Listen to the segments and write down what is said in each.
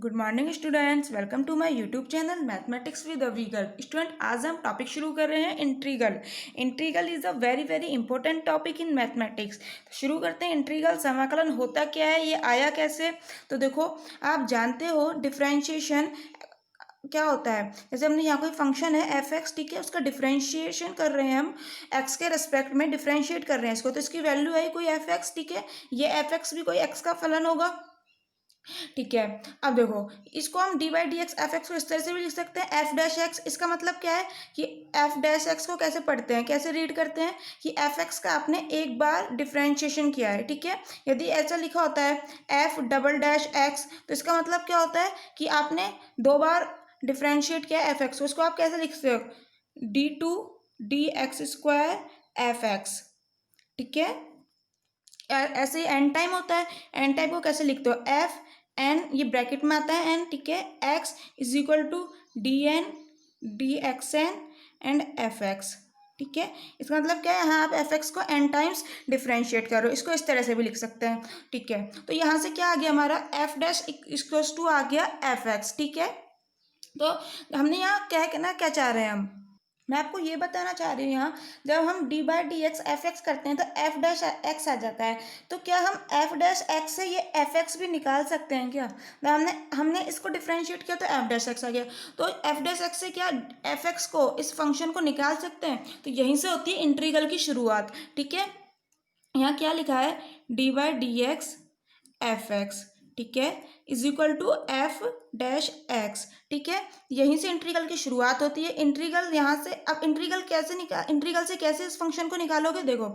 Good morning students, welcome to my YouTube channel mathematics with Avi girl. Student, आज हम topic शुरू कर रहे हैं integral. Integral is a very very important topic in mathematics. तो शुरू करते हैं। इंटीग्रल समाकलन होता क्या है, ये आया कैसे। तो देखो, आप जानते हो डिफरेंशिएशन क्या होता है। जैसे हमने यहाँ कोई फंक्शन है एफ एक्स, ठीक है, उसका डिफरेंशिएशन कर रहे हैं हम, एक्स के रेस्पेक्ट में डिफरेंशिएट कर रहे हैं इसको। तो इसकी वैल्यू है कोई एफ एक्स, ठीक है। ये एफ एक्स भी कोई एक्स का फलन होगा, ठीक है। अब देखो, इसको हम D by D x F X को इस तरह से भी लिख सकते हैं, एफ डैश एक्स। इसका मतलब क्या है कि एफ डैश एक्स को कैसे पढ़ते हैं, कैसे रीड करते हैं कि एफ एक्स का आपने एक बार डिफरेंशिएशन किया है, ठीक है। यदि ऐसा लिखा होता है एफ डबल डैश एक्स, तो इसका मतलब क्या होता है कि आपने दो बार डिफरेंशिएट किया एफ एक्स को। इसको आप कैसे लिखते हो, D two D X square F X, ठीक है। ऐसे ही एन टाइम होता है, एन टाइम को कैसे लिखते हो, एफ एन, ये ब्रैकेट में आता है एन, ठीक है। X is equal to D N D X N and F X, ठीक है। इसका मतलब क्या है, यहाँ आप एफ एक्स को एन टाइम्स डिफ्रेंशिएट करो। इसको इस तरह से भी लिख सकते हैं, ठीक है। तो यहाँ से क्या आ गया हमारा, एफ डैश इक्वल्स टू आ गया एफ एक्स, ठीक है। तो हमने यहाँ क्या चाह रहे हैं हम, मैं आपको ये बताना चाह रही हूँ, यहाँ जब हम D by D x F x करते हैं तो एफ डैश एक्स आ जाता है। तो क्या हम एफ डैश एक्स से ये एफ एक्स भी निकाल सकते हैं क्या। तो हमने हमने इसको डिफ्रेंशिएट किया तो एफ डैश एक्स आ गया। तो एफ डैश एक्स से क्या एफ एक्स को, इस फंक्शन को निकाल सकते हैं। तो यहीं से होती है इंटीग्रल की शुरुआत, ठीक है। यहाँ क्या लिखा है, D by D x F X, ठीक है, is equal to F dash X, ठीक है। यहीं से इंटीग्रल की शुरुआत होती है। इंटीग्रल यहाँ से, अब इंटीग्रल से कैसे इस फंक्शन को निकालोगे, देखो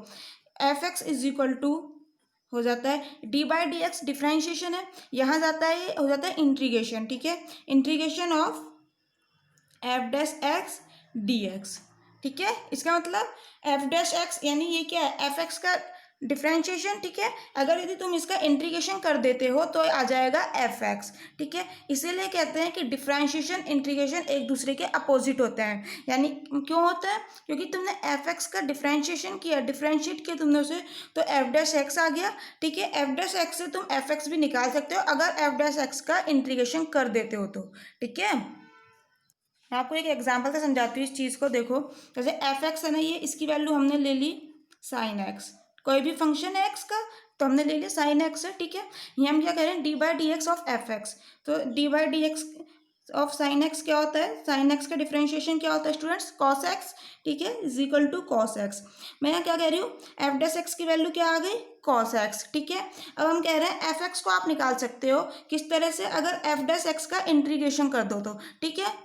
F X is equal to हो जाता है D by D X, differentiation है, यहाँ जाता है ये हो जाता है इंटीग्रेशन, ठीक है। Integration of F dash X D x, ठीक है। इसका मतलब एफ डैश एक्स यानी ये क्या है, एफ एक्स का डिफ्रेंशिएशन, ठीक है। अगर यदि तुम इसका इंटीग्रेशन कर देते हो तो आ जाएगा एफ एक्स, ठीक है। इसीलिए कहते हैं कि डिफ्रेंशिएशन इंटीग्रेशन एक दूसरे के अपोजिट होते हैं। यानी क्यों होता है, क्योंकि तुमने एफ एक्स का डिफ्रेंशिएशन किया, डिफ्रेंशिएट किया तुमने उसे, तो एफ डैश एक्स आ गया, ठीक है। एफ डैश एक्स से तुम एफ एक्स भी निकाल सकते हो अगर एफ डैश एक्स का इंटीग्रेशन कर देते हो तो, ठीक है। मैं आपको एक एग्जाम्पल से समझाती हूँ इस चीज़ को। देखो, जैसे एफ एक्स है ना, ये इसकी वैल्यू हमने ले ली साइन एक्स, कोई भी फंक्शन है एक्स का तो हमने ले लिया साइन एक्स है, ठीक है। ये हम क्या कह रहे हैं, d by D x of f x. तो d by D x of sine x क्या होता है, साइन एक्स का डिफरेंशिएशन क्या होता है स्टूडेंट्स, कॉस एक्स, ठीक है, is equal to cos X. मैं यहाँ क्या कह रही हूँ, एफ डैश एक्स की वैल्यू क्या आ गई, कॉस एक्स, ठीक है। अब हम कह रहे हैं एफ एक्स को आप निकाल सकते हो किस तरह से, अगर एफ डैश एक्स का इंटीग्रेशन कर दो तो, ठीक है।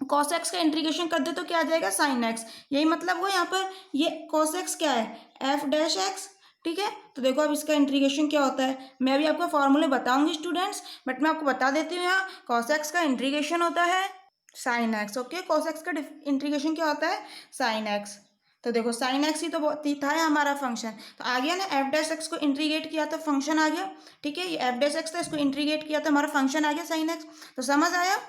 कॉस एक्स का इंटीग्रेशन कर दे तो क्या आ जाएगा, साइन एक्स। यही मतलब वो यहाँ पर, ये कॉस एक्स क्या है, एफ डैश एक्स, ठीक है। तो देखो अब इसका इंटीग्रेशन क्या होता है, मैं भी आपको फॉर्मूले बताऊंगी स्टूडेंट्स, बट मैं आपको बता देती हूँ, यहाँ कॉस एक्स का इंटीग्रेशन होता है sine x, okay. Cos x का इंटीग्रेशन क्या होता है, साइन एक्स। तो देखो साइन एक्स ही तो था हमारा फंक्शन, तो आ गया ना, एफ डैश एक्स को इंटीग्रेट किया तो फंक्शन आ गया, ठीक है। ये एफ डैश एक्स था, इसको इंटीग्रेट किया तो हमारा फंक्शन आ गया साइन एक्स। तो समझ आया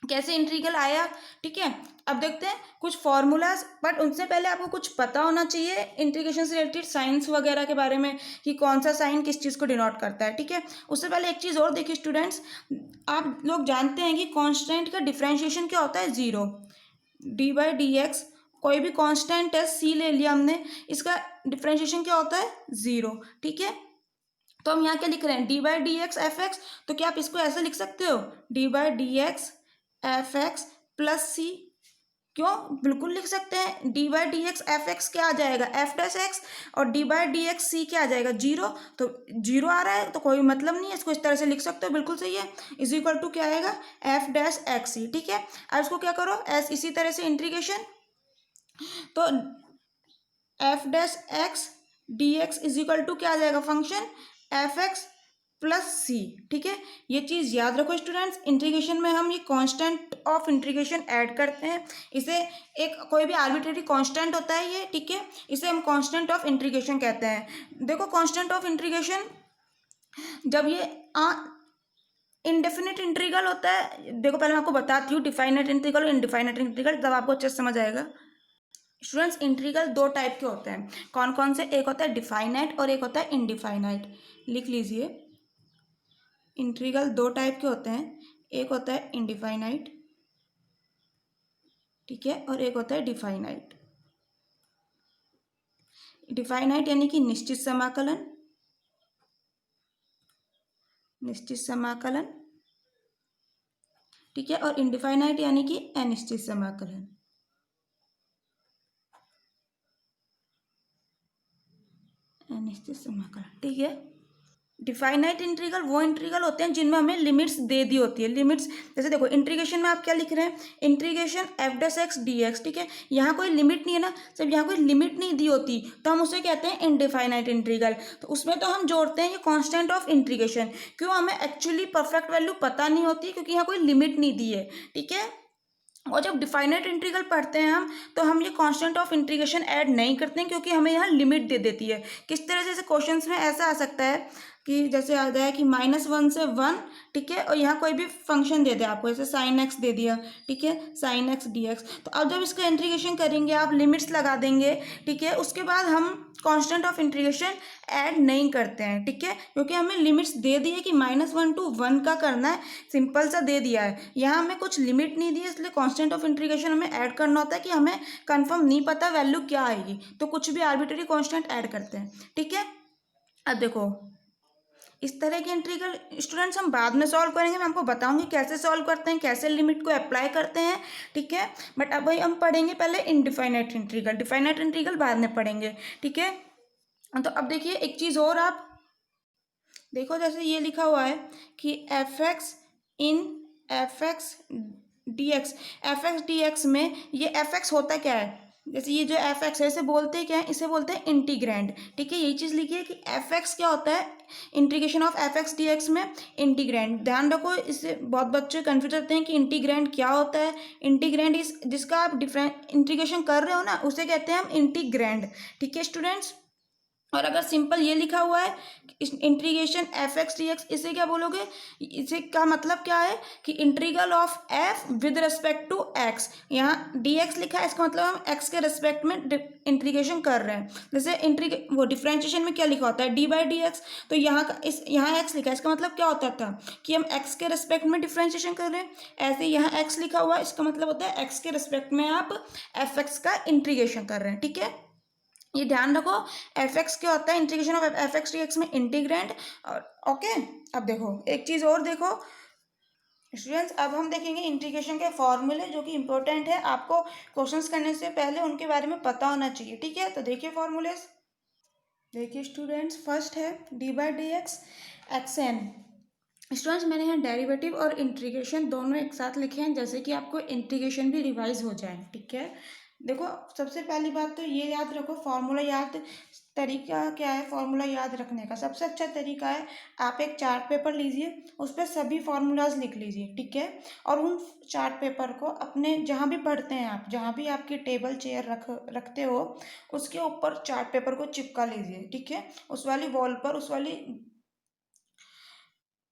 कैसे इंटीग्रल आया, ठीक है। अब देखते हैं कुछ फॉर्मूलाज, बट उनसे पहले आपको कुछ पता होना चाहिए इंटीग्रेशन से रिलेटेड साइंस वगैरह के बारे में, कि कौन सा साइन किस चीज़ को डिनोट करता है, ठीक है। उससे पहले एक चीज़ और देखिए स्टूडेंट्स, आप लोग जानते हैं कि कांस्टेंट का डिफरेंशिएशन क्या होता है, zero. D by D x, कोई भी कांस्टेंट है, सी ले लिया हमने, इसका डिफरेंशिएशन क्या होता है, जीरो, ठीक है। तो हम यहाँ क्या लिख रहे हैं, d by D x F x, तो क्या आप इसको ऐसे लिख सकते हो, d by D x F x plus c, क्यों, बिल्कुल लिख सकते हैं। D by D x F x क्या आ जाएगा, एफ डैश एक्स, और d by D x c क्या आ जाएगा, जीरो। तो जीरो आ रहा है तो कोई मतलब नहीं है, इसको इस तरह से लिख सकते हो, बिल्कुल सही है। इज इक्वल टू क्या आएगा, एफ डैश एक्स सी, ठीक है। अब इसको क्या करो, एस इसी तरह से इंटीग्रेशन, तो F dash X D X is equal to क्या आ जाएगा, function F x plus C, ठीक है। ये चीज़ याद रखो स्टूडेंट्स, इंटीग्रेशन में हम ये कांस्टेंट ऑफ इंटीग्रेशन ऐड करते हैं, इसे एक कोई भी आर्बिट्रेरी कांस्टेंट होता है ये, ठीक है, इसे हम कांस्टेंट ऑफ इंटीग्रेशन कहते हैं। देखो कांस्टेंट ऑफ इंटीग्रेशन, जब ये इनडेफिनिट इंटीग्रल होता है, देखो पहले मैं आपको बताती हूँ डिफाइनेट इंटीग्रल और इनडिफाइनेट इंटीग्रल, तब आपको अच्छे से समझ आएगा। स्टूडेंट्स, इंटीग्रल दो टाइप के होते हैं, कौन कौन से, एक होता है डिफाइनाइट और एक होता है इनडिफाइनाइट, लिख लीजिए। इंटीग्रल दो टाइप के होते हैं, एक होता है इनडिफाइनाइट, ठीक है, और एक होता है डिफाइनाइट। डिफाइनाइट यानी कि निश्चित समाकलन, निश्चित समाकलन, ठीक है, और इनडिफाइनाइट यानी कि अनिश्चित समाकलन, अनिश्चित समाकलन, ठीक है। डिफाइनाइट इंटीग्रल वो इंटीग्रल होते हैं जिनमें हमें लिमिट्स दे दी होती है। लिमिट्स जैसे देखो इंटीग्रेशन में आप क्या लिख रहे हैं, integration F dash X D x, ठीक है, यहाँ कोई लिमिट नहीं है ना, जब यहाँ कोई लिमिट नहीं दी होती तो हम उसे कहते हैं इनडिफाइनाइट इंटीग्रल। तो उसमें तो हम जोड़ते हैं ये कांस्टेंट ऑफ इंटीग्रेशन, क्यों, हमें एक्चुअली परफेक्ट वैल्यू पता नहीं होती क्योंकि यहाँ कोई लिमिट नहीं दी है, ठीक है। और जब डिफाइनाइट इंटीग्रल पढ़ते हैं हम, तो हम ये कांस्टेंट ऑफ इंटीग्रेशन ऐड नहीं करते हैं क्योंकि हमें यहाँ लिमिट दे देती है। किस तरह से जैसे क्वेश्चंस में ऐसा आ सकता है कि जैसे आ जाए कि -1 से 1, ठीक है, और यहाँ कोई भी फंक्शन दे दे आपको, जैसे साइन एक्स दे दिया, ठीक है, साइन एक्स डी एक्स। तो अब जब इसका इंटीग्रेशन करेंगे आप लिमिट्स लगा देंगे, ठीक है, उसके बाद हम कांस्टेंट ऑफ इंटीग्रेशन ऐड नहीं करते हैं, ठीक है, क्योंकि हमें लिमिट्स दे दी है कि -1 to 1 का करना है, सिंपल सा दे दिया है। यहाँ हमें कुछ लिमिट नहीं दी है, इसलिए कांस्टेंट ऑफ इंटीग्रेशन हमें ऐड करना होता है कि हमें कंफर्म नहीं पता वैल्यू क्या आएगी, तो कुछ भी आर्बिट्ररी कांस्टेंट ऐड करते हैं, ठीक है। अब देखो इस तरह के इंटीग्रल स्टूडेंट्स हम बाद में सॉल्व करेंगे, मैं आपको बताऊंगी कैसे सॉल्व करते हैं, कैसे लिमिट को अप्लाई करते हैं, ठीक है। बट अब भाई हम पढ़ेंगे पहले इनडिफाइनाइट इंटीग्रल, डिफाइनाइट इंटीग्रल बाद में पढ़ेंगे, ठीक है। तो अब देखिए एक चीज़ और, आप देखो जैसे ये लिखा हुआ है कि एफ एक्स डी एक्स में ये एफ एक्स होता क्या है, जैसे ये जो एफ एक्स है इसे बोलते हैं क्या है, इसे बोलते हैं इंटीग्रैंड, ठीक है। यही चीज़ लिखिए कि एफ एक्स क्या होता है, integration of f X D x में इंटीग्रैंड। ध्यान रखो, इससे बहुत बच्चे कन्फ्यूज करते हैं कि इंटीग्रैंड क्या होता है। इंटीग्रैंड इस जिसका आप डिफरेंट इंटीग्रेशन कर रहे हो ना, उसे कहते हैं हम इंटीग्रैंड, ठीक है स्टूडेंट्स। और अगर सिंपल ये लिखा हुआ है integration F X D X, इसे क्या बोलोगे, इसे का मतलब क्या है कि integral of F with respect to X. यहाँ डी एक्स लिखा है, इसका मतलब हम एक्स के रिस्पेक्ट में इंटीग्रेशन कर रहे हैं। जैसे वो डिफरेंशिएशन में क्या लिखा होता है, डी बाई डी एक्स, तो यहाँ का यहाँ एक्स लिखा है, इसका मतलब क्या होता था कि हम एक्स के रिस्पेक्ट में डिफरेंशिएशन कर रहे हैं। ऐसे यहाँ एक्स लिखा हुआ है, इसका मतलब होता है एक्स के रिस्पेक्ट में आप एफ एक्स का इंटीग्रेशन कर रहे हैं, ठीक है। ये ध्यान रखो, एफ एक्स क्या होता है, integration of f X D x में इंटीग्रैंड, और ओके। अब देखो एक चीज़ और देखो स्टूडेंट्स, अब हम देखेंगे इंटीग्रेशन के फॉर्मूले जो कि इंपॉर्टेंट है, आपको क्वेश्चंस करने से पहले उनके बारे में पता होना चाहिए, ठीक है। तो देखिए फॉर्मूलेस, देखिए स्टूडेंट्स, फर्स्ट है D by D x X N. Students मैंने यहाँ डेरिवेटिव और इंटीग्रेशन दोनों एक साथ लिखे हैं, जैसे कि आपको इंटीग्रेशन भी रिवाइज हो जाए, ठीक है। देखो सबसे पहली बात तो ये याद रखो, फार्मूला याद तरीका क्या है फार्मूला याद रखने का, सबसे अच्छा तरीका है आप एक चार्ट पेपर लीजिए, उस पर सभी फार्मूलाज लिख लीजिए, ठीक है। और उन चार्ट पेपर को अपने जहाँ भी पढ़ते हैं आप, जहाँ भी आपकी टेबल चेयर रखते हो, उसके ऊपर चार्ट पेपर को चिपका लीजिए, ठीक है। उस वाली वॉल पर, उस वाली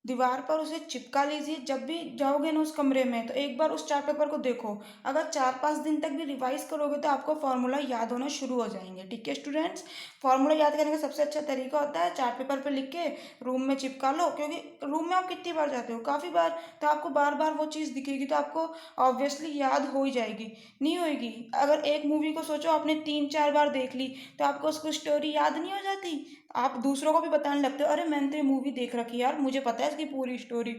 दीवार पर उसे चिपका लीजिए। जब भी जाओगे ना उस कमरे में, तो एक बार उस चार्ट पेपर को देखो, अगर 4-5 दिन तक भी रिवाइज करोगे तो आपको फार्मूला याद होना शुरू हो जाएंगे, ठीक है स्टूडेंट्स। फार्मूला याद करने का सबसे अच्छा तरीका होता है चार्ट पेपर पे लिख के रूम में चिपका लो, क्योंकि रूम में आप कितनी बार जाते हो, काफ़ी बार, तो आपको बार बार वो चीज़ दिखेगी, तो आपको ऑब्वियसली याद हो ही जाएगी। नहीं होएगी, अगर एक मूवी को सोचो आपने 3-4 बार देख ली, तो आपको उसको स्टोरी याद नहीं हो जाती, आप दूसरों को भी बताने लगते हो, अरे मैंने तो ये मूवी देख रखी है यार, मुझे पता है इसकी पूरी स्टोरी।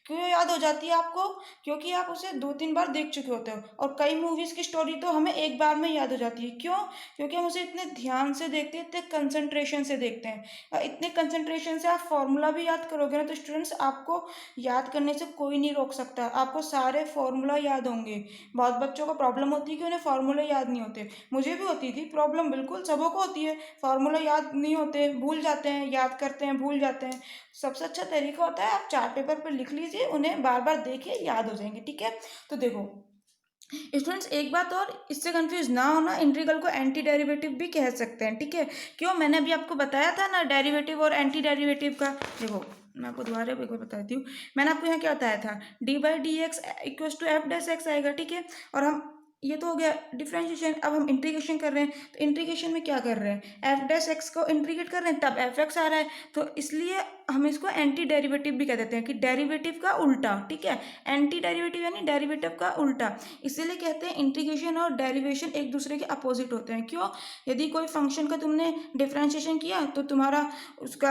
क्यों याद हो जाती है आपको, क्योंकि आप उसे 2-3 बार देख चुके होते हो। और कई मूवीज़ की स्टोरी तो हमें एक बार में याद हो जाती है, क्यों, क्योंकि हम उसे इतने ध्यान से देखते हैं, इतने कंसंट्रेशन से देखते हैं। इतने कंसंट्रेशन से आप फॉर्मूला भी याद करोगे ना, तो स्टूडेंट्स आपको याद करने से कोई नहीं रोक सकता, आपको सारे फॉर्मूला याद होंगे। बहुत बच्चों को प्रॉब्लम होती है कि उन्हें फार्मूले याद नहीं होते, मुझे भी होती थी प्रॉब्लम, बिल्कुल सबों को होती है, फार्मूला याद नहीं होते, भूल जाते हैं, याद करते हैं भूल जाते हैं। सबसे अच्छा तरीका होता है आप चार्ट पेपर पर लिख लीजिए, उन्हें बार बार देखिए, याद हो जाएंगे, ठीक है। तो देखो स्टूडेंट्स एक बात और, इससे कंफ्यूज ना होना, इंटीग्रल को एंटी डेरिवेटिव भी कह सकते हैं, ठीक है। क्यों, मैंने अभी आपको बताया था ना डेरिवेटिव और एंटी डेरिवेटिव का। देखो मैं आपको दोबारा एक बार बताती हूँ, मैंने आपको यहाँ क्या बताया था, D by D X equal to F dash X आएगा, ठीक है। और हम ये तो हो गया डिफरेंशिएशन। अब हम इंटीग्रेशन कर रहे हैं, तो इंटीग्रेशन में क्या कर रहे हैं, एफ डैश एक्स को इंटीग्रेट कर रहे हैं, तब एफ एक्स आ रहा है, तो इसलिए हम इसको एंटी डेरिवेटिव भी कह देते हैं कि डेरिवेटिव का उल्टा, ठीक है। एंटी डेरिवेटिव यानी डेरिवेटिव का उल्टा, इसीलिए कहते हैं इंटीग्रेशन और डेरिवेशन एक दूसरे के अपोजिट होते हैं। क्यों, यदि कोई फंक्शन का तुमने डिफरेंशिएशन किया तो तुम्हारा उसका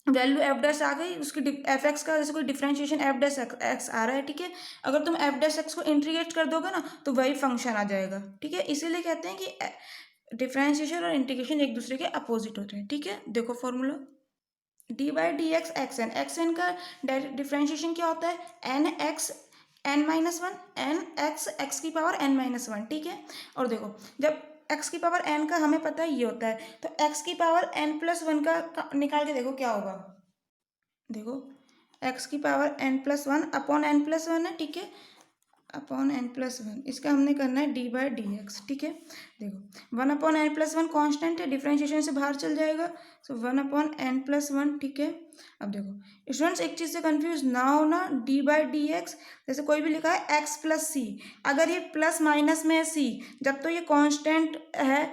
वैल्यू एफ डैश आ गई, उसकी एफ एक्स का जैसे कोई डिफरेंशिएशन एफ डैश एक्स आ रहा है, ठीक है। अगर तुम एफ डैश एक्स को इंटीग्रेट कर दोगे ना तो वही फंक्शन आ जाएगा, ठीक है। इसीलिए कहते हैं कि डिफरेंशिएशन और इंटीग्रेशन एक दूसरे के अपोजिट होते हैं, ठीक है। देखो formula, D by D x X N का डिफरेंशिएशन क्या होता है, N X N minus one, N X x की पावर एन माइनस वन, ठीक है। और देखो जब एक्स की पावर एन का हमें पता है ये होता है, तो एक्स की पावर एन प्लस वन का निकाल के देखो क्या होगा। देखो एक्स की power N plus one upon N plus one है, ठीक है, अपॉन एन प्लस वन, इसका हमने करना है डी बाई डी एक्स, ठीक है। देखो one upon N plus one constant है, डिफरेंशिएशन से बाहर चल जाएगा, so one upon N plus one, ठीक है। अब देखो स्टूडेंट्स एक चीज़ से कंफ्यूज ना होना, डी बाई डी एक्स जैसे कोई भी लिखा है एक्स प्लस सी, अगर ये प्लस माइनस में है सी, जब तो ये कॉन्स्टेंट है,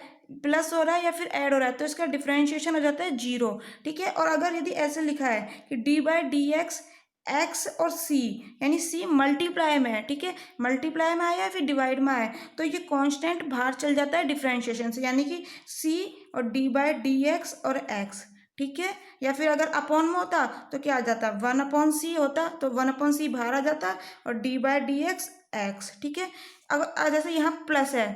प्लस हो रहा है या फिर ऐड हो रहा है, तो इसका डिफरेंशिएशन हो जाता है जीरो, ठीक है। और अगर यदि ऐसे लिखा है कि D by D x x और सी, यानी सी मल्टीप्लाई में है, ठीक है, मल्टीप्लाई में आया या फिर डिवाइड में आया, तो ये कांस्टेंट बाहर चल जाता है डिफरेंशिएशन से, यानी कि सी और डी बाई डी एक्स और एक्स, ठीक है। या फिर अगर अपॉन में होता तो क्या आ जाता, वन अपॉन सी होता, तो वन अपॉन सी बाहर आ जाता और d by D x x, ठीक है। अगर जैसे यहाँ प्लस है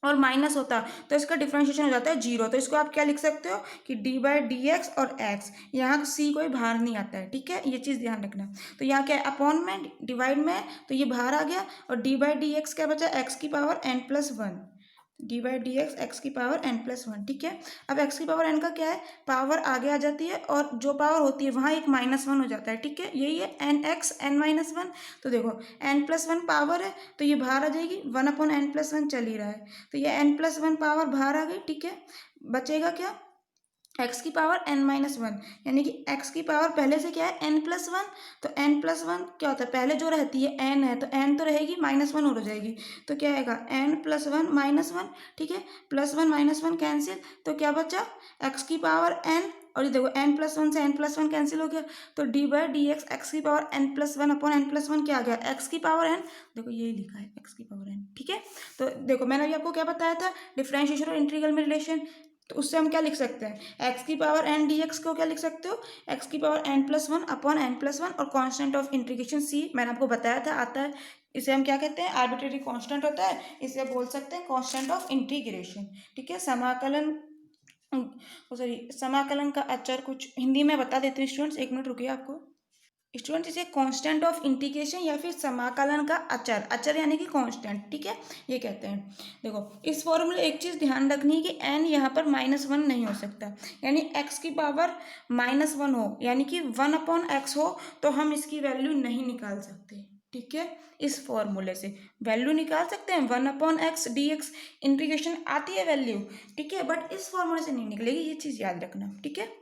और माइनस होता तो इसका डिफरेंशिएशन हो जाता है जीरो, तो इसको आप क्या लिख सकते हो कि डी बाई डी एक्स और एक्स, यहाँ सी कोई बाहर नहीं आता है, ठीक है, ये चीज़ ध्यान रखना। तो यहाँ क्या है, अपॉन में डिवाइड में, तो ये बाहर आ गया, और डी बाई डी एक्स क्या बचा, एक्स की power N plus one, D by D x x की पावर एन प्लस वन, ठीक है। अब एक्स की पावर एन का क्या है, पावर आगे आ जाती है और जो पावर होती है वहाँ एक माइनस वन हो जाता है, ठीक है, यही है N X N minus one. तो देखो एन प्लस वन पावर है तो ये बाहर आ जाएगी, one upon N plus one चल ही रहा है, तो ये एन प्लस वन पावर बाहर आ गई, ठीक है। बचेगा क्या, एक्स की पावर एन माइनस वन, यानी कि एक्स की पावर पहले से क्या है एन प्लस वन, तो एन प्लस वन क्या होता है, पहले जो रहती है एन है, तो एन तो रहेगी माइनस वन और हो जाएगी, तो क्या आएगा N plus one minus one, ठीक है, plus one minus one cancel, तो क्या बचा एक्स की पावर एन, और ये देखो एन प्लस वन से एन प्लस वन कैंसिल हो गया, तो d by D x x की power N plus one upon N plus one क्या आ गया, एक्स की पावर एन, देखो यही लिखा है एक्स की पावर एन, ठीक है। तो देखो मैंने अभी आपको क्या बताया था, डिफरेंशिएशन और इंटीग्रल में रिलेशन, तो उससे हम क्या लिख सकते हैं, एक्स की पावर एन डी एक्स को क्या लिख सकते हो, एक्स की power N plus one upon N plus one, और कांस्टेंट ऑफ इंटीग्रेशन सी मैंने आपको बताया था आता है, इसे हम क्या कहते हैं, आर्बिट्रेरी कांस्टेंट होता है, इसे बोल सकते हैं कांस्टेंट ऑफ इंटीग्रेशन, ठीक है। समाकलन, सॉरी समाकलन का अचर, कुछ हिंदी में बता देते हैं स्टूडेंट्स, एक मिनट रुकिए आपको। स्टूडेंट इसे कांस्टेंट ऑफ इंटीग्रेशन या फिर समाकलन का अचर, अचर यानी कि कांस्टेंट, ठीक है, ये कहते हैं। देखो इस फॉर्मूले एक चीज़ ध्यान रखनी है कि एन यहाँ पर माइनस वन नहीं हो सकता, यानी एक्स की पावर माइनस वन हो, यानी कि वन अपॉन एक्स हो, तो हम इसकी वैल्यू नहीं निकाल सकते, ठीक है। इस फॉर्मूले से वैल्यू निकाल सकते हैं, one upon x D x integration आती है वैल्यू, ठीक है, बट इस फॉर्मूले से नहीं निकलेगी, ये चीज़ याद रखना, ठीक है।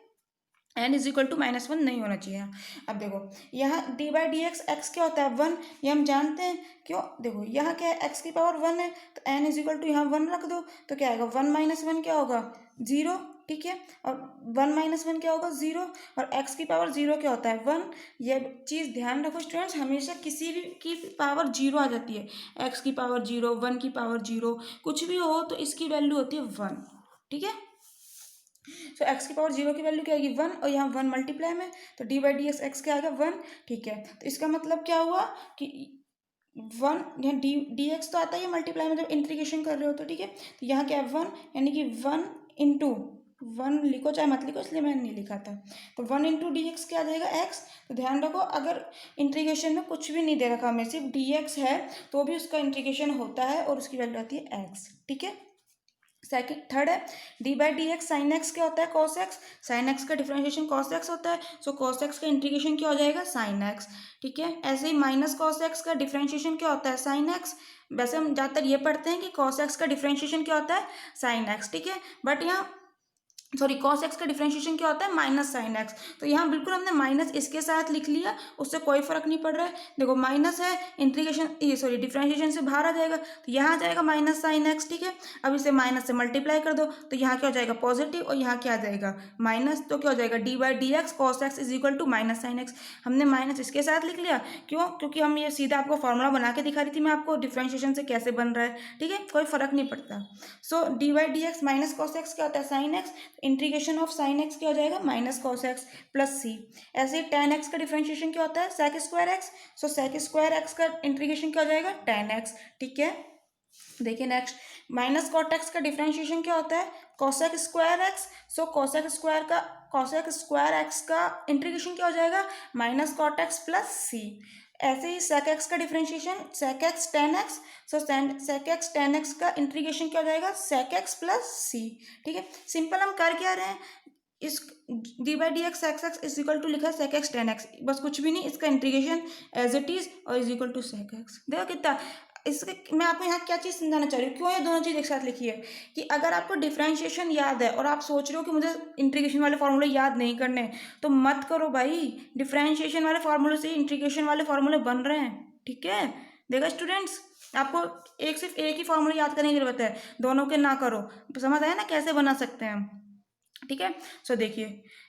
N is equal to minus one नहीं होना चाहिए। अब देखो यहाँ D by D x X क्या होता है वन, ये हम जानते हैं, क्यों, देखो यहाँ क्या है एक्स की पावर वन है, तो एन इज इक्वल टू यहाँ वन रख दो, तो क्या आएगा वन माइनस वन क्या होगा जीरो, ठीक है, और वन माइनस वन क्या होगा जीरो, और एक्स की पावर जीरो क्या होता है वन। ये चीज़ ध्यान रखो स्टूडेंट्स, हमेशा किसी भी की पावर जीरो आ जाती है, एक्स की पावर जीरो, वन की पावर जीरो, कुछ भी हो तो इसकी वैल्यू होती है वन, ठीक है। सो एक्स की पावर जीरो की वैल्यू क्या आएगी वन, और यहाँ वन मल्टीप्लाई में, तो d by D x X क्या आएगा वन, ठीक है। तो इसका मतलब क्या हुआ कि वन, यहाँ डी डी एक्स तो आता है मल्टीप्लाई में जब इंटीग्रेशन कर रहे हो, तो ठीक है, तो यहाँ क्या है वन, यानी कि वन इंटू, वन लिखो चाहे मत लिखो, इसलिए मैंने नहीं लिखा था, तो वन इंटू डी एक्स क्या आ जाएगा एक्स। तो ध्यान रखो अगर इंटीग्रेशन में कुछ भी नहीं दे रखा हमें, सिर्फ डी एक्स है, तो भी उसका इंटीग्रेशन होता है और उसकी वैल्यू आती है एक्स, ठीक है। सेकंड थर्ड है D by D x sign x क्या होता है कॉस एक्स, साइन एक्स का डिफरेंशिएशन कॉस एक्स होता है, सो कॉस एक्स का इंटीग्रेशन क्या हो जाएगा साइन एक्स, ठीक है। ऐसे ही माइनस कॉस एक्स का डिफरेंशिएशन क्या होता है साइन एक्स, वैसे हम ज़्यादातर ये पढ़ते हैं कि कॉस एक्स का डिफरेंशिएशन क्या होता है साइन एक्स, ठीक है, बट यहाँ सॉरी कॉस एक्स का डिफरेंशिएशन क्या होता है, माइनस साइन एक्स। तो यहाँ बिल्कुल हमने माइनस इसके साथ लिख लिया, उससे कोई फर्क नहीं पड़ रहा है। देखो माइनस है, इंटीग्रेशन ये सॉरी डिफरेंशिएशन से बाहर आ जाएगा, तो यहाँ आ जाएगा माइनस साइन एक्स। ठीक है, अब इसे माइनस से मल्टीप्लाई कर दो, तो यहाँ क्या हो जाएगा पॉजिटिव, और यहाँ क्या आ जाएगा माइनस। तो क्या हो जाएगा d by D x cos x is equal to minus sine x. हमने माइनस इसके साथ लिख लिया, क्यों, क्योंकि हम ये सीधा आपको फॉर्मूला बना के दिखा रही थी मैं आपको डिफरेंशिएशन से कैसे बन रहा है। ठीक है, कोई फर्क नहीं पड़ता। So d by D x minus cos x क्या होता है, sine x. Integration of sine x क्या हो जाएगा, minus cos x plus c. ऐसे ही टेन एक्स का डिफरेंशिएशन क्या होता है, sec square x. So sec square x का इंटीग्रेशन क्या हो जाएगा, टेन एक्स। ठीक है, देखिए नेक्स्ट, माइनस कॉट एक्स का डिफरेंशिएशन क्या होता है, cosec square x. So cosec square x का इंटीग्रेशन क्या हो जाएगा, minus cot x plus c. ऐसे ही सेक एक्स का differentiation sec x tan x. So sec x tan x का इंटीग्रेशन क्या हो जाएगा, सेक एक्स प्लस सी। ठीक है, सिंपल हम कर क्या रहे हैं, इस d by D x x x is equal to लिखा है सेक एक्स टेन एक्स, बस कुछ भी नहीं, इसका इंटीग्रेशन एज इट इज और is equal to sec x. देखो कितना इसके, मैं आपको यहाँ क्या चीज़ समझाना चाह रही हूँ, क्यों ये दोनों चीज़ एक साथ लिखी है, कि अगर आपको डिफरेंशिएशन याद है और आप सोच रहे हो कि मुझे इंटीग्रेशन वाले फॉर्मूले याद नहीं करने, तो मत करो भाई, डिफरेंशिएशन वाले फॉर्मूले से इंटीग्रेशन वाले फॉर्मूले बन रहे हैं। ठीक है, देखो स्टूडेंट्स, आपको सिर्फ एक ही फॉर्मूला याद करने की जरूरत है, दोनों के ना करो। समझ आया ना कैसे बना सकते हैं हम। ठीक है, सो देखिए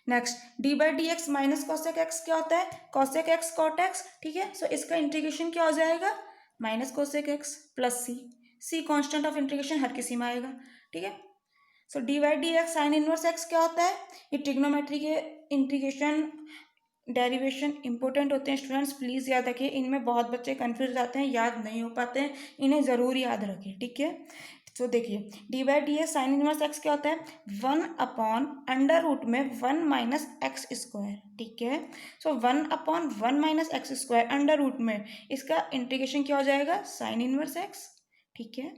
next, D by D x minus cosec x क्या होता है, कॉसेक एक्स कॉट एक्स। ठीक है, सो इसका इंटीग्रेशन क्या हो जाएगा, minus cosec x plus c. C constant of integration हर किसी में आएगा। ठीक है, so d by D x sine inverse x क्या होता है, ये ट्रिग्नोमेट्री के इंटीग्रेशन डेरिवेशन इंपॉर्टेंट होते हैं स्टूडेंट्स, प्लीज़ याद रखिए, इनमें बहुत बच्चे कन्फ्यूज जाते हैं, याद नहीं हो पाते हैं, इन्हें ज़रूर याद रखें। ठीक है, तो देखिए d by D x sine inverse x क्या होता है, वन अपॉन अंडर रूट में वन माइनस एक्स स्क्वायर। ठीक है, so one upon one minus x square under root में, इसका इंटीग्रेशन क्या हो जाएगा, साइन इनवर्स एक्स। ठीक है,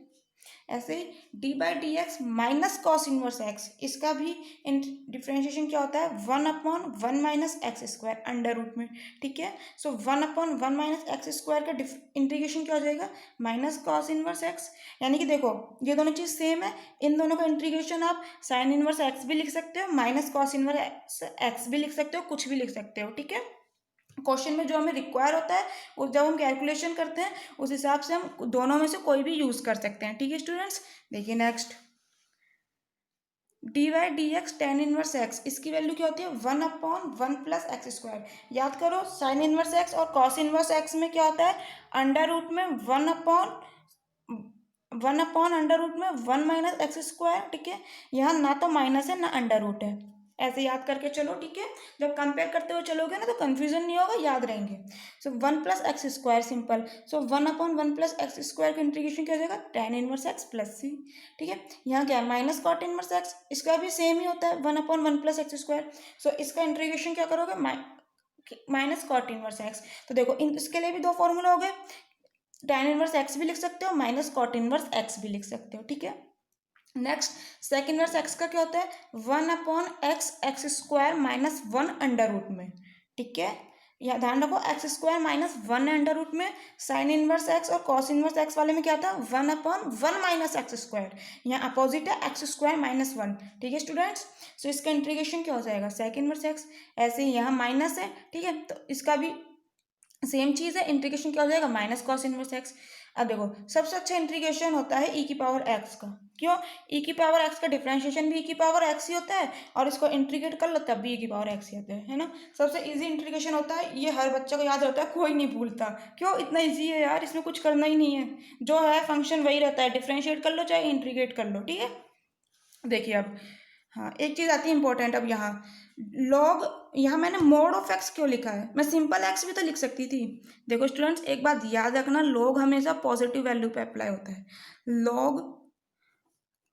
ऐसे d by D x minus cos inverse x, इसका भी डिफ्रेंशिएशन क्या होता है, one upon one minus x square under root में। ठीक है, so one upon one minus x square का इंटीग्रेशन क्या हो जाएगा, माइनस कॉस इनवर्स एक्स। यानी कि देखो ये दोनों चीज़ सेम है, इन दोनों का इंटीग्रेशन आप साइन इनवर्स एक्स भी लिख सकते हो, माइनस कॉस इनवर्स एक्स भी लिख सकते हो, कुछ भी लिख सकते हो। ठीक है, क्वेश्चन में जो हमें रिक्वायर होता है वो जब हम कैलकुलेशन करते हैं उस हिसाब से हम दोनों में से कोई भी यूज़ कर सकते हैं। ठीक है स्टूडेंट्स, देखिए next, d y d x tan inverse x, इसकी वैल्यू क्या होती है, one upon one plus x square. याद करो साइन इनवर्स एक्स और कॉस इनवर्स एक्स में क्या होता है, अंडर रूट में वन अपॉन अंडर रूट में वन माइनस एक्स स्क्वायर। ठीक है, यहाँ ना तो माइनस है ना अंडर रूट है, ऐसे याद करके चलो। ठीक है, जब कंपेयर करते हुए चलोगे ना तो कंफ्यूजन नहीं होगा, याद रहेंगे। So one plus x square simple, सो one upon one plus x square का इंटीग्रेशन क्या हो जाएगा, ten inverse x plus C. ठीक है, यहाँ क्या है, माइनस कॉट इनवर्स एक्स, इसका भी सेम ही होता है, one upon one plus x square. So इसका इंटीग्रेशन क्या करोगे, माइनस कॉट इनवर्स एक्स। तो देखो इसके लिए भी दो फॉर्मूला हो गए, टेन इनवर्स एक्स भी लिख सकते हो, माइनस कॉट इनवर्स एक्स भी लिख सकते हो। ठीक है, नेक्स्ट सेक इनवर्स एक्स का क्या होता है, one upon x x square minus one under root में। ठीक है, यहाँ ध्यान रखो x square minus one under root में, साइन इनवर्स एक्स और कॉस इनवर्स एक्स वाले में क्या था, one upon one minus x square, यहाँ अपोजिट है एक्स स्क्वायर माइनस वन। ठीक है स्टूडेंट्स, सो इसका इंटीग्रेशन क्या हो जाएगा, सेक इनवर्स एक्स। ऐसे ही यहाँ माइनस है, ठीक है, तो इसका भी सेम चीज़ है, इंटीग्रेशन क्या हो जाएगा, माइनस कॉस इनवर्स एक्स। अब देखो सबसे अच्छा इंटीग्रेशन होता है ई की पावर एक्स का, क्यों, ई की पावर एक्स का डिफरेंशिएशन भी ई की पावर एक्स ही होता है, और इसको इंटीग्रेट कर लो तब भी ई की पावर एक्स ही आता है ना। सबसे इजी इंटीग्रेशन होता है, ये हर बच्चे को याद रहता है, कोई नहीं भूलता, क्यों, इतना इजी है यार, इसमें कुछ करना ही नहीं है, जो है फंक्शन वही रहता है, डिफ्रेंशिएट कर लो चाहे इंटीग्रेट कर लो। ठीक है, देखिए अब हाँ एक चीज़ आती है इंपॉर्टेंट, अब यहाँ लॉग, यहाँ मैंने मोड ऑफ एक्स क्यों लिखा है, मैं सिंपल एक्स भी तो लिख सकती थी। देखो स्टूडेंट्स एक बात याद रखना, लॉग हमेशा पॉजिटिव वैल्यू पे अप्लाई होता है। लॉग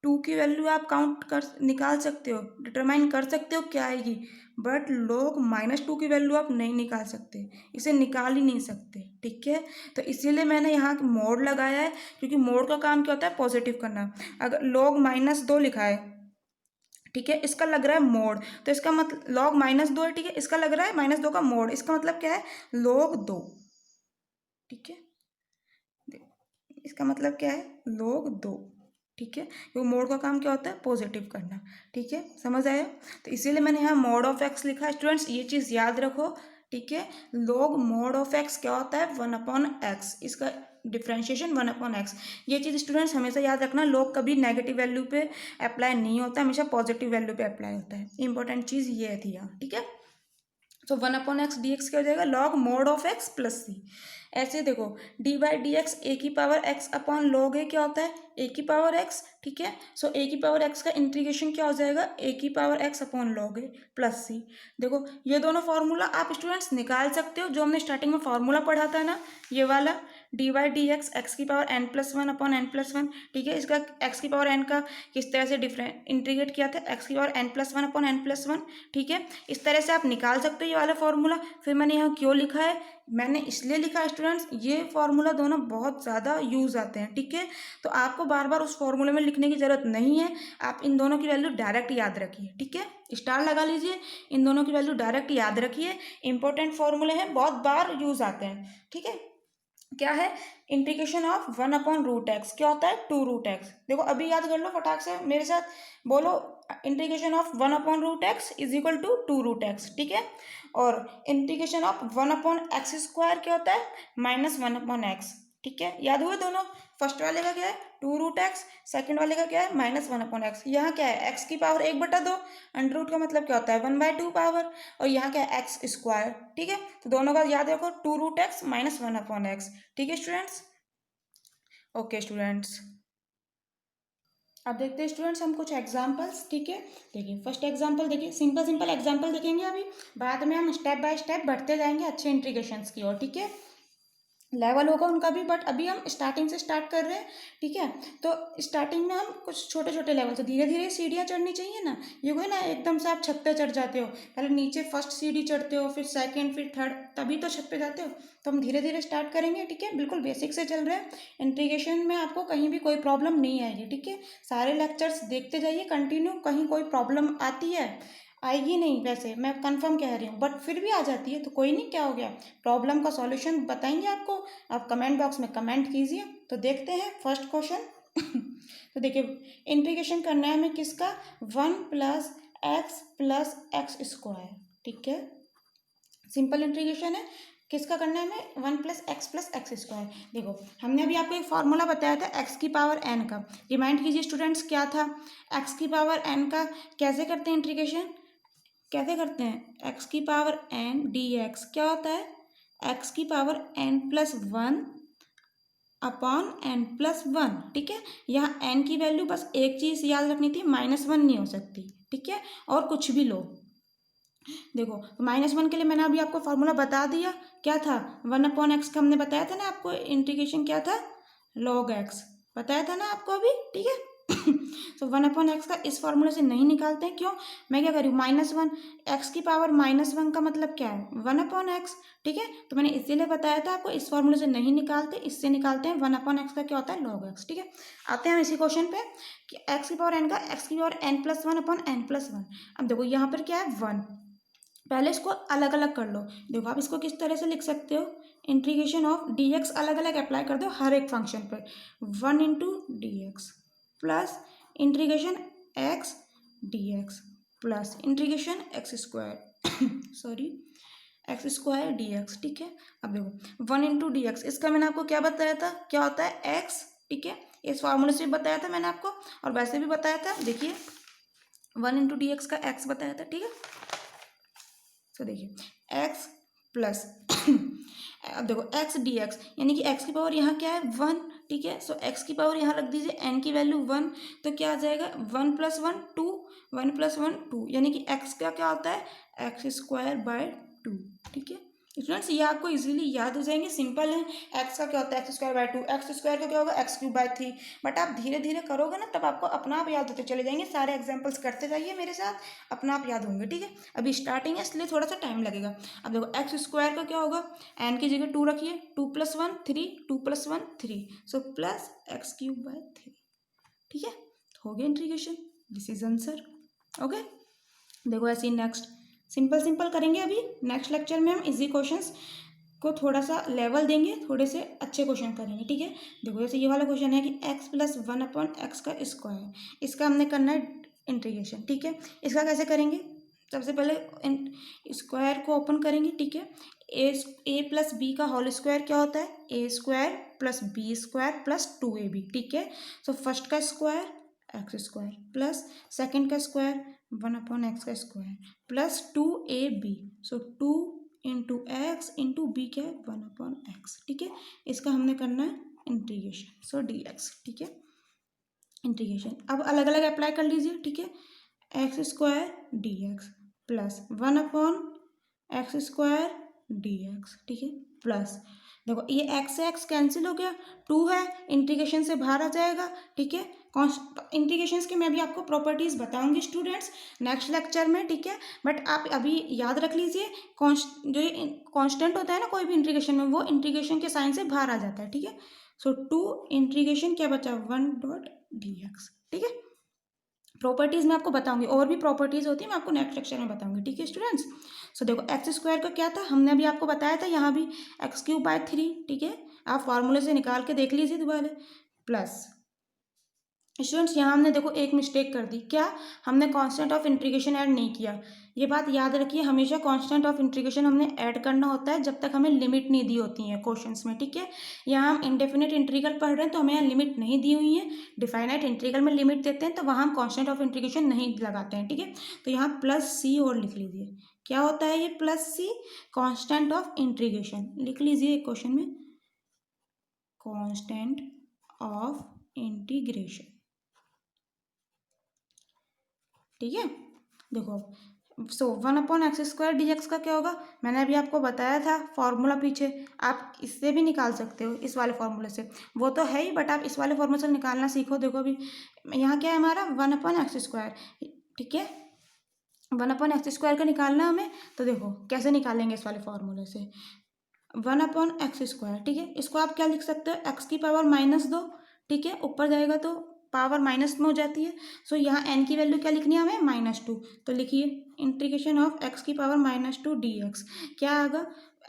टू की वैल्यू आप काउंट कर निकाल सकते हो, डिटरमाइन कर सकते हो क्या आएगी, बट लॉग माइनस टू की वैल्यू आप नहीं निकाल सकते, इसे निकाल ही नहीं सकते। ठीक है, तो इसीलिए मैंने यहाँ मोड लगाया है, क्योंकि मोड का काम क्या होता है, पॉजिटिव करना। अगर लॉग माइनस दो लिखा है, ठीक है, इसका लग रहा है मोड, तो इसका मतलब लॉग माइनस दो है, ठीक है, इसका लग रहा है माइनस दो का मोड, इसका मतलब क्या है, लॉग दो। ठीक है, इसका मतलब क्या है, लॉग दो। ठीक है, वो मोड का काम क्या होता है, पॉजिटिव करना। ठीक है, समझ आया? तो इसीलिए मैंने यहाँ मोड ऑफ एक्स लिखा है स्टूडेंट्स, ये चीज़ याद रखो। ठीक है, लॉग मोड ऑफ एक्स क्या होता है, 1/x, इसका डिफ्रेंशिएशन 1/x। ये चीज़ स्टूडेंट्स हमेशा याद रखना, लॉग कभी नेगेटिव वैल्यू पे अप्लाई नहीं होता, हमेशा पॉजिटिव वैल्यू पे अप्लाई होता है। इंपॉर्टेंट चीज़ ये थी यहाँ। ठीक है, तो 1/x dx क्या हो जाएगा, log mod of x plus c. ऐसे देखो, d by D x a की power x upon log a क्या होता है, ए की पावर एक्स। ठीक है, सो ए की पावर एक्स का इंटीग्रेशन क्या हो जाएगा, ए की पावर एक्स अपॉन लॉग ए प्लस सी। देखो ये दोनों फार्मूला आप स्टूडेंट्स निकाल सकते हो, जो हमने स्टार्टिंग में फार्मूला पढ़ा था ना, ये वाला d by D x x की power n plus one upon n plus one. ठीक है, इसका एक्स की पावर n का किस तरह से डिफरेंट इंटीग्रेट किया था, एक्स की power n plus one upon n plus one. ठीक है, इस तरह से आप निकाल सकते हो ये वाला फार्मूला। फिर मैंने यहाँ क्यों लिखा है, मैंने इसलिए लिखा है स्टूडेंट्स, ये फार्मूला दोनों बहुत ज़्यादा यूज आते हैं। ठीक है, तो आपको बार बार उस फार्मूले में लिखने की ज़रूरत नहीं है, आप इन दोनों की वैल्यू डायरेक्ट याद रखिए। ठीक है, स्टार लगा लीजिए, इन दोनों की वैल्यू डायरेक्ट याद रखिए, इंपॉर्टेंट फार्मूले हैं, बहुत बार यूज आते हैं। ठीक है, क्या है, इंटीग्रेशन ऑफ 1/√x क्या होता है, 2√x। देखो अभी याद कर लो फटाक से मेरे साथ, बोलो integration of 1/√x is equal to 2√x। ठीक है, और इंटीग्रेशन ऑफ 1/x² क्या होता है, -1/x। ठीक है, याद हुए दोनों, फर्स्ट वाले का क्या है 2√x, सेकंड वाले का क्या है -1/x। यहाँ क्या है, x की पावर 1/2, अंडर रूट का मतलब क्या होता है 1/2 पावर, और यहाँ क्या है x²। ठीक है, तो दोनों का याद रखो 2√x -1/x। ठीक है स्टूडेंट्स, ओके स्टूडेंट्स, अब देखते हैं स्टूडेंट्स हम कुछ एग्जांपल्स। ठीक है, देखिए फर्स्ट एग्जांपल देखिए, सिंपल सिंपल एग्जांपल देखेंगे अभी, बाद में हम स्टेप बाय स्टेप बढ़ते जाएंगे अच्छे इंटीग्रेशंस की ओर। ठीक है, लेवल होगा उनका भी, बट अभी हम स्टार्टिंग से स्टार्ट कर रहे हैं। ठीक है, तो स्टार्टिंग में हम कुछ छोटे छोटे लेवल से, धीरे धीरे सीढ़ियाँ चढ़नी चाहिए ना, ये कोई ना एकदम से आप छत पे चढ़ जाते हो, पहले नीचे फर्स्ट सीढ़ी चढ़ते हो, फिर सेकंड, फिर थर्ड, तभी तो छत पे जाते हो। तो हम धीरे धीरे स्टार्ट करेंगे। ठीक है, बिल्कुल बेसिक से चल रहे हैं, इंटीग्रेशन में आपको कहीं भी कोई प्रॉब्लम नहीं आएगी। ठीक है, सारे लेक्चर्स देखते जाइए कंटिन्यू, कहीं कोई प्रॉब्लम आती है, आएगी नहीं, वैसे मैं कंफर्म कह रही हूँ, बट फिर भी आ जाती है तो कोई नहीं, क्या हो गया, प्रॉब्लम का सॉल्यूशन बताएंगे आपको, आप कमेंट बॉक्स में कमेंट कीजिए। तो देखते हैं फर्स्ट क्वेश्चन। तो देखिए इंटीग्रेशन करना है हमें किसका, 1+x+x²। ठीक है, सिंपल इंटीग्रेशन है, किसका करना है हमें, 1+x+x²। देखो हमने अभी आपको एक फॉर्मूला बताया था x की पावर n का, रिमाइंड कीजिए स्टूडेंट्स क्या था, x की पावर n का कैसे करते हैं इंटीग्रेशन, कैसे करते हैं, x की पावर n dx क्या होता है, x की पावर n+1 अपॉन n+1। ठीक है, यहाँ n की वैल्यू बस एक चीज़ याद रखनी थी, -1 नहीं हो सकती। ठीक है, और कुछ भी लो, देखो -1 के लिए मैंने अभी आपको फॉर्मूला बता दिया, क्या था 1/x का, हमने बताया था ना आपको इंटीग्रेशन क्या था, log x, बताया था ना आपको अभी। ठीक है, तो 1/x का इस फॉर्मूले से नहीं निकालते हैं, क्यों, मैं क्या करूँ, -1, x की पावर -1 का मतलब क्या है 1/x। ठीक है, तो मैंने इसीलिए बताया था आपको, इस फॉर्मूले से नहीं निकालते, इससे निकालते हैं। 1/x का क्या होता है, log x। ठीक है, आते हैं हम इसी क्वेश्चन पे कि x की पावर n का x की पावर n+1 अपॉन n+1। अब देखो यहाँ पर क्या है 1, पहले इसको अलग अलग कर लो। देखो आप इसको किस तरह से लिख सकते हो, इंटीग्रेशन ऑफ dx अलग अलग अप्लाई कर दो हर एक फंक्शन पर, 1 × dx plus integration x dx plus integration x², sorry x² dx। ठीक है, अब देखो 1 × dx, इसका मैंने आपको क्या बताया था, क्या होता है x। ठीक है, इस फॉर्मूले से भी बताया था मैंने आपको, और वैसे भी बताया था, देखिए 1 × dx का x बताया था। ठीक है, तो देखिए x प्लस अब देखो x dx, यानी कि x की पावर यहाँ क्या है 1। ठीक है, सो x की पावर यहाँ रख दीजिए, n की वैल्यू 1, तो क्या आ जाएगा 1+1 2, 1+1 2, यानी कि x का क्या होता है x²/2। ठीक है स्टूडेंट्स, ये आपको इजीली याद हो जाएंगे, सिंपल है। x का क्या होता है x²/2, x² का क्या होगा x³/3, बट आप धीरे धीरे करोगे ना, तब आपको अपना आप याद होते चले जाएंगे, सारे एग्जांपल्स करते जाइए मेरे साथ, अपना आप याद होंगे। ठीक है, अभी स्टार्टिंग है इसलिए थोड़ा सा टाइम लगेगा। अब देखो x² का क्या होगा, n की जगह 2 रखिए, 2+1 3, 2+1 3, सो प्लस x³/3। ठीक है, हो गया integration, this is answer. Okay, देखो ऐसे ही नेक्स्ट सिंपल सिंपल करेंगे अभी, नेक्स्ट लेक्चर में हम इजी क्वेश्चंस को थोड़ा सा लेवल देंगे, थोड़े से अच्छे क्वेश्चन करेंगे, ठीक है। देखो जैसे ये वाला क्वेश्चन है कि x प्लस 1/x का स्क्वायर, इसका हमने करना है इंटीग्रेशन, ठीक है। इसका कैसे करेंगे, सबसे पहले स्क्वायर को ओपन करेंगे, ठीक है। ए प्लस बी का होल स्क्वायर क्या होता है, a square plus b square plus 2ab, ठीक है। सो फर्स्ट का square x square plus second का स्क्वायर 1/x का square plus 2ab, so 2 into x into b क्या है 1/x, ठीक है। इसका हमने करना है इंटीग्रेशन, सो dx, ठीक है। इंटीग्रेशन अब अलग अलग अप्लाई कर लीजिए, ठीक है। X square D x plus 1/x square D x, ठीक है। प्लस देखो ये एक्स से एक्स कैंसिल हो गया, 2 है इंटीग्रेशन से बाहर आ जाएगा, ठीक है। इंटीग्रेशंस की मैं भी आपको प्रॉपर्टीज बताऊंगी स्टूडेंट्स नेक्स्ट लेक्चर में, ठीक है। बट आप अभी याद रख लीजिए जो ये कांस्टेंट होता है ना कोई भी इंटीग्रेशन में, वो इंटीग्रेशन के साइन से बाहर आ जाता है, ठीक है। सो 2 इंटीग्रेशन क्या बचा 1.dx, ठीक है। प्रॉपर्टीज मैं आपको बताऊंगी, और भी प्रॉपर्टीज होती है मैं आपको नेक्स्ट लेक्चर में बताऊंगी, ठीक है स्टूडेंट्स। सो देखो एक्स स्क्वायर का क्या था, हमने अभी आपको बताया था, यहाँ भी x³/3, ठीक है। आप फार्मूले से निकाल के देख लीजिए दोबारा। प्लस स्टूडेंट्स यहाँ हमने देखो एक मिस्टेक कर दी, क्या, हमने कांस्टेंट ऑफ इंटीग्रेशन ऐड नहीं किया। ये बात याद रखिए, हमेशा कांस्टेंट ऑफ इंटीग्रेशन हमने ऐड करना होता है जब तक हमें लिमिट नहीं दी होती है क्वेश्चंस में, ठीक है। यहाँ हम इंडेफिनिट इंटीग्रल पढ़ रहे हैं तो हमें यहाँ लिमिट नहीं दी हुई है, डिफाइनाइट इंटीग्रल में लिमिट देते हैं तो वहाँ हम कांस्टेंट ऑफ इंटीग्रेशन नहीं लगाते हैं, ठीक है। तो यहाँ +c और लिख लीजिए, क्या होता है ये +c, कांस्टेंट ऑफ इंटीग्रेशन लिख लीजिए क्वेश्चन में, कांस्टेंट ऑफ इंटीग्रेशन, ठीक है। देखो सो 1/x² dx का क्या होगा, मैंने अभी आपको बताया था फॉर्मूला पीछे, आप इससे भी निकाल सकते हो, इस वाले फॉर्मूले से, वो तो है ही बट आप इस वाले फॉर्मूले से निकालना सीखो। देखो अभी यहाँ क्या है हमारा 1/x², ठीक है। 1/x² का निकालना हमें, तो देखो कैसे निकालेंगे इस वाले फॉर्मूले से, 1/x², ठीक है। इसको आप क्या लिख सकते हो, x⁻², ठीक है। ऊपर जाएगा तो पावर माइनस में हो जाती है, सो यहाँ n की वैल्यू क्या लिखनी है हमें -2, तो लिखिए इंटीग्रेशन ऑफ x⁻² dx, क्या आएगा,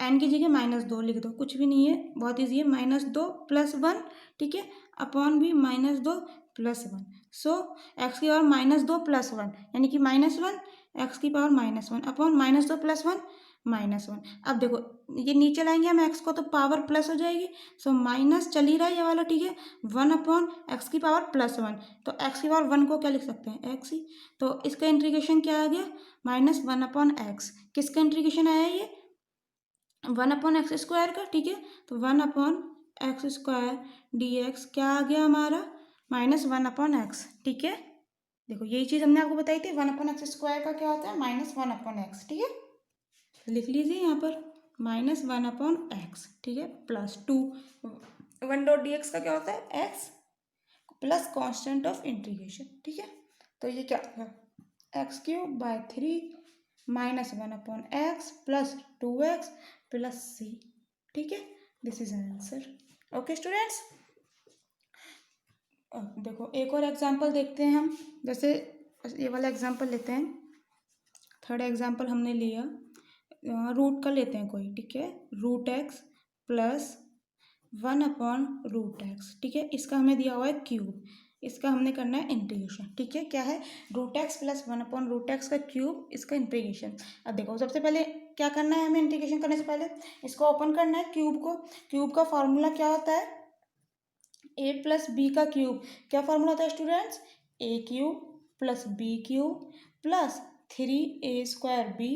n की जगह -2 लिख दो, कुछ भी नहीं है, बहुत ईजी है, -2 + 1, ठीक है, अपॉन भी -2 + 1, सो x⁻² + 1 यानी कि -1, x⁻−1 अपॉन -2 + 1 -1। अब देखो ये नीचे लाएंगे हम x को तो पावर प्लस हो जाएगी, सो माइनस चल ही रहा है ये वाला, ठीक है। 1/x⁻+1, तो x⁻1 को क्या लिख सकते हैं x ही, तो इसका इंटीग्रेशन क्या आ गया -1/x, किसका इंटीग्रेशन आया ये 1/x² का, ठीक है। तो 1/x² dx क्या आ गया हमारा -1/x, ठीक है। देखो यही चीज़ हमने आपको बताई थी, 1/x² का क्या होता है -1/x, ठीक है। लिख लीजिए यहाँ पर -1/x, ठीक है, +2 1.dx का क्या होता है x plus constant of integration, ठीक है। तो ये क्या होगा x³/3 -1/x plus 2x plus c, ठीक है। This is answer, okay students. देखो एक और एग्जांपल देखते हैं हम, जैसे ये वाला एग्जांपल लेते हैं, थर्ड एग्जांपल हमने लिया, रूट का लेते हैं कोई, ठीक है, √x प्लस 1/√x, ठीक है। इसका हमें दिया हुआ है क्यूब, इसका हमने करना है इंटीग्रेशन, ठीक है। क्या है √x प्लस 1/√x का क्यूब, इसका इंटीग्रेशन। अब देखो सबसे पहले क्या करना है हमें, इंटीग्रेशन करने से पहले इसको ओपन करना है क्यूब को, क्यूब का फॉर्मूला क्या होता है a प्लस बी का क्यूब, क्या फॉर्मूला होता है students, a³ plus b³ plus 3a² b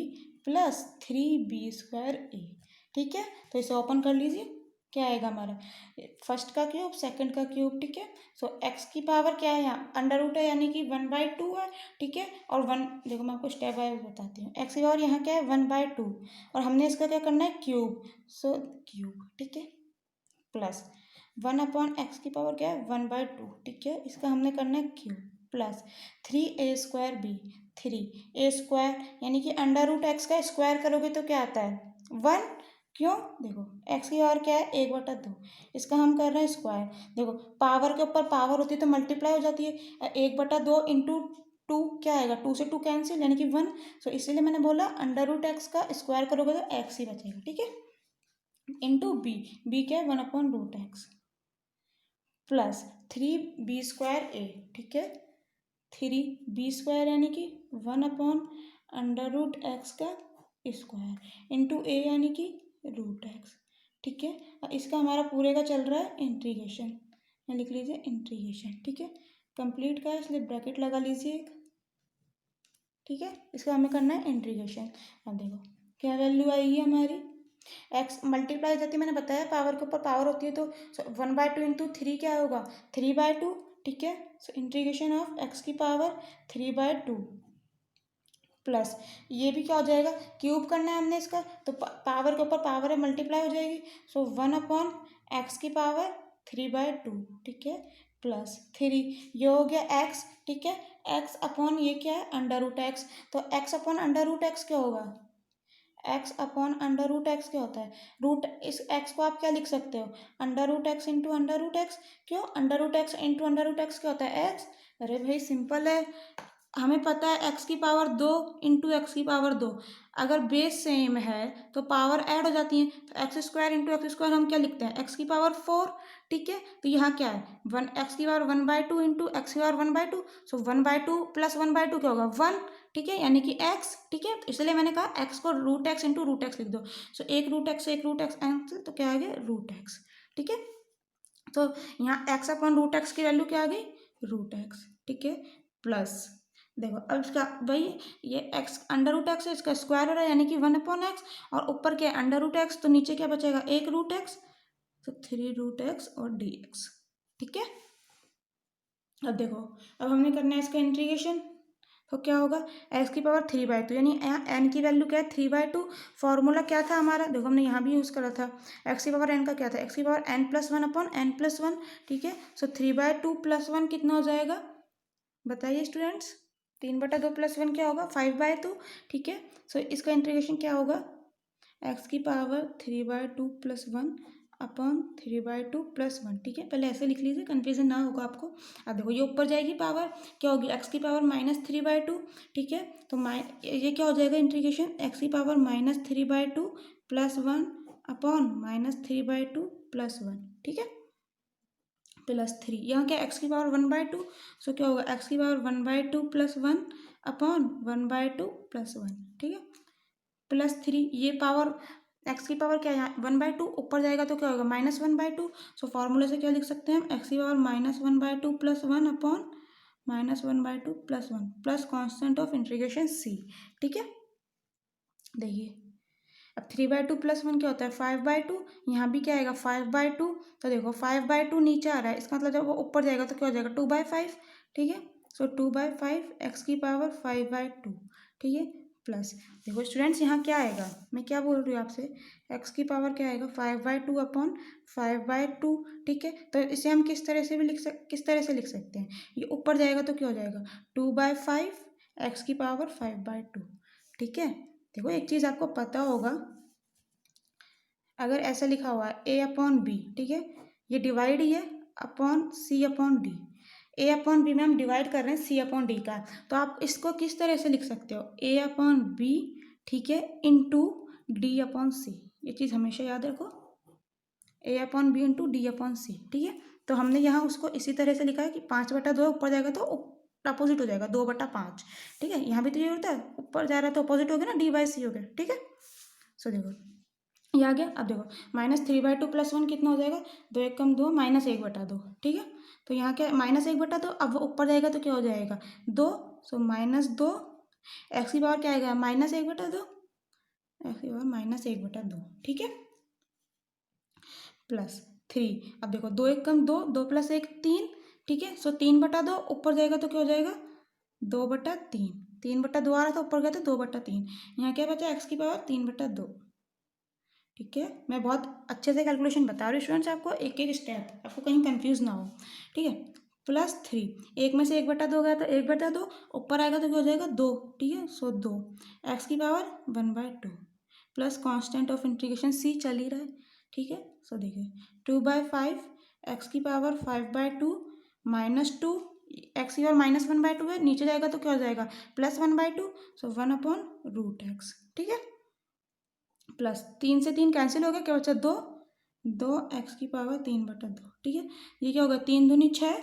plus 3b² a, ठीक है। तो इसे ओपन कर लीजिए, क्या आएगा हमारा फर्स्ट का क्यूब सेकंड का क्यूब, ठीक है। सो x की पावर क्या है यहाँ √ है यानी कि 1/2 है, ठीक है। और 1 देखो मैं आपको स्टेप बाय बताती हूँ, x की पावर यहाँ क्या है 1/2 और हमने इसका क्या करना है क्यूब, सो क्यूब, ठीक है, प्लस 1/x की पावर क्या है 1/2, ठीक है। इसका हमने करना है cube plus 3a² b, 3a² यानी कि √x का स्क्वायर करोगे तो क्या आता है 1, क्यों, देखो x की पावर क्या है 1/2, इसका हम कर रहे हैं स्क्वायर, देखो पावर के ऊपर पावर होती है तो मल्टीप्लाई हो जाती है, 1/2 इंटू 2 क्या आएगा, 2 से 2 कैंसिल यानी कि 1, सो इसीलिए मैंने बोला √x का स्क्वायर करोगे तो x ही बचेगा, ठीक है। इंटू बी क्या है 1/√x प्लस 3b² ठीक है 3b² यानी कि 1/√x का स्क्वायर इंटू ए यानी कि √x ठीक है। इसका हमारा पूरे का चल रहा है इंटीग्रेशन, यहाँ लिख लीजिए इंटीग्रेशन ठीक है। कंप्लीट का है इसलिए ब्रैकेट लगा लीजिए एक ठीक है। इसका हमें करना है इंटीग्रेशन। अब देखो क्या वैल्यू आएगी हमारी, एक्स मल्टीप्लाई जाती है, मैंने बताया पावर के ऊपर पावर होती है तो 1/2 इंटू 3 क्या होगा 3/2 ठीक है। सो इंटीग्रेशन ऑफ एक्स की पावर 3/2 प्लस ये भी क्या हो जाएगा क्यूब करना है हमने इसका तो पावर के ऊपर पावर है मल्टीप्लाई हो जाएगी। सो 1/x की पावर 3/2 ठीक है प्लस 3 ये हो गया x ठीक है। x अपॉन ये क्या है √x तो x अपॉन √x क्या होगा x/√x क्या होता है रूट, इस x को आप क्या लिख सकते हो √x इंटू √x क्यों √x इंटू √x क्या होता है x। अरे भाई सिंपल है, हमें पता है x की पावर 2 इंटू एक्स की पावर 2, अगर बेस सेम है तो पावर ऐड हो जाती है तो x² इंटू x² हम क्या लिखते हैं x की पावर 4 ठीक है। तो यहाँ क्या है x की पावर 1/2 इंटू एक्स की पावर 1/2 सो 1/2 प्लस 1/2 क्या होगा 1 ठीक है यानी कि x ठीक है। इसलिए मैंने कहा x को √x इंटू √x लिख दो। सो एक √x एक √x तो क्या आ गया √x ठीक है। तो यहाँ x/√x की वैल्यू क्या आ गई √x ठीक है प्लस देखो अब इसका भाई ये x √x है इसका स्क्वायर हो रहा है यानी कि 1/x और ऊपर क्या है √x तो नीचे क्या बचेगा एक √x तो 3√x और dx ठीक है। अब देखो अब हमने करना है इसका इंटीग्रेशन तो क्या होगा x की पावर 3/2 यानी यहाँ n की वैल्यू क्या है 3/2। फॉर्मूला क्या था हमारा देखो हमने यहाँ भी यूज़ करा था x की पावर n का क्या था x की पावर n+1/n+1 ठीक है। सो 3/2 + 1 कितना हो जाएगा बताइए स्टूडेंट्स 3/2 + 1 क्या होगा 5/2 ठीक है। सो इसका इंटीग्रेशन क्या होगा x की पावर 3/2 + 1 अपॉन 3/2 + 1 ठीक है। पहले ऐसे लिख लीजिए कन्फ्यूजन ना होगा आपको। अब देखो ये ऊपर जाएगी पावर क्या होगी x की पावर -3/2 ठीक है। तो ये क्या हो जाएगा इंटीग्रेशन x की पावर -3/2 + 1 अपॉन -3/2 + 1 ठीक है +3 यहाँ क्या x की पावर 1/2 सो क्या होगा x की पावर 1/2 + 1 अपॉन 1/2 + 1 ठीक है +3 ये पावर x की पावर क्या है यहाँ 1/2 ऊपर जाएगा तो क्या होगा -1/2 सो फॉर्मूले से क्या लिख सकते हैं हम x की power -1/2 + 1 upon -1/2 + 1 plus constant of integration c ठीक है। देखिए अब 3/2 + 1 क्या होता है 5/2 यहाँ भी क्या आएगा 5/2 तो देखो 5/2 नीचे आ रहा है इसका मतलब जब वो ऊपर जाएगा तो क्या हो जाएगा 2/5 ठीक है। सो 2/5 x की पावर 5/2 ठीक है प्लस देखो स्टूडेंट्स यहाँ क्या आएगा मैं क्या बोल रही हूँ आपसे x की पावर क्या आएगा 5/2 अपॉन 5/2 ठीक है। तो इसे हम किस तरह से भी किस तरह से लिख सकते हैं ये ऊपर जाएगा तो क्या हो जाएगा 2/5 x की पावर 5/2 ठीक है। देखो एक चीज़ आपको पता होगा अगर ऐसा लिखा हुआ है a/b ठीक है ये डिवाइड ही है अपॉन c/d a/b में हम डिवाइड कर रहे हैं c/d का तो आप इसको किस तरह से लिख सकते हो a/b ठीक है इंटू d/c ये चीज़ हमेशा याद रखो a/b इंटू d/c ठीक है। तो हमने यहाँ उसको इसी तरह से लिखा है कि 5/2 ऊपर जाएगा तो अपोजिट हो जाएगा 2/5 ठीक है। यहाँ भी तो ये होता है ऊपर जा रहा है तो अपोजिट हो गया ना d/c हो गया ठीक है। सो देखो ये आ गया। अब देखो -3/2 + 1 कितना हो जाएगा 2 1 कम 2 -1/2 ठीक है। तो यहाँ क्या -1/2 अब वो ऊपर जाएगा तो क्या हो जाएगा 2 सो -2 x की पावर क्या आएगा -1/2 x की पावर -1/2 ठीक है +3 अब देखो 2 1 कम 2 2 + 1 3 ठीक है। सो 3/2 ऊपर जाएगा तो क्या हो जाएगा 2/3 3/2 आ रहा था ऊपर गया तो 2/3 यहाँ क्या बचा x की पावर 3/2 ठीक है। मैं बहुत अच्छे से कैलकुलेशन बता रही हूँ स्टूडेंट्स आपको एक एक स्टेप आपको कहीं कंफ्यूज ना हो ठीक है। +3 एक में से 1/2 गया तो 1/2 ऊपर आएगा तो क्या हो जाएगा 2 ठीक है। सो 2 x की power 1/2 plus constant of integration c चल ही रहा है ठीक है। सो देखिए 2/5 x की पावर 5/2 -2 x की पावर -1/2 है नीचे जाएगा तो क्या हो जाएगा +1/2 सो 1/√x ठीक है प्लस 3 से 3 कैंसिल हो गया, क्या बचा 2, 2x⁻3/2, ठीक है। ये क्या होगा, 3×2 = 6,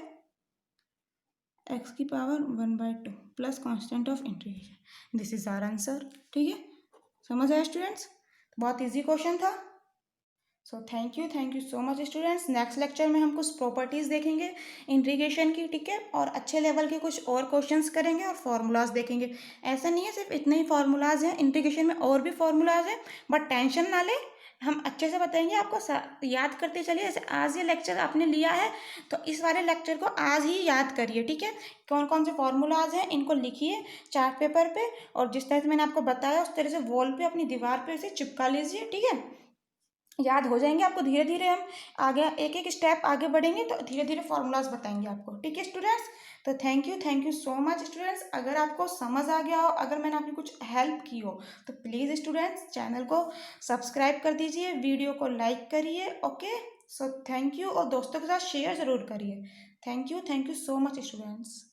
x⁻1/2 plus constant of integration. This is our answer, ठीक है। समझ आया स्टूडेंट्स, बहुत इजी क्वेश्चन था। So thank you so much students. Next lecture में हम कुछ प्रॉपर्टीज़ देखेंगे इंटीग्रेशन की, ठीक है, और अच्छे लेवल के कुछ और क्वेश्चंस करेंगे और फार्मूलाज देखेंगे। ऐसा नहीं है सिर्फ इतने ही फार्मूलाज हैं, इंटीग्रेशन में और भी फार्मूलाज हैं, बट टेंशन ना ले, हम अच्छे से बताएंगे आपको, याद करते चलिए। जैसे आज ये लेक्चर आपने लिया है तो इस वाले लेक्चर को आज ही याद करिए, ठीक है। कौन कौन से फार्मूलाज हैं इनको लिखिए चार्ट पेपर पे, और जिस तरह से मैंने आपको बताया उस तरह से वॉल पे अपनी दीवार पे इसे चिपका लीजिए, ठीक है। याद हो जाएंगे आपको, धीरे धीरे हम आगे एक एक स्टेप आगे बढ़ेंगे तो धीरे धीरे फार्मूलाज बताएंगे आपको, ठीक है स्टूडेंट्स। तो thank you so much students. अगर आपको समझ आ गया हो, अगर मैंने आपकी कुछ हेल्प की हो, तो प्लीज़ स्टूडेंट्स चैनल को सब्सक्राइब कर दीजिए, वीडियो को लाइक करिए, ओके। सो थैंक यू, और दोस्तों के साथ शेयर ज़रूर करिए। Thank you so much students.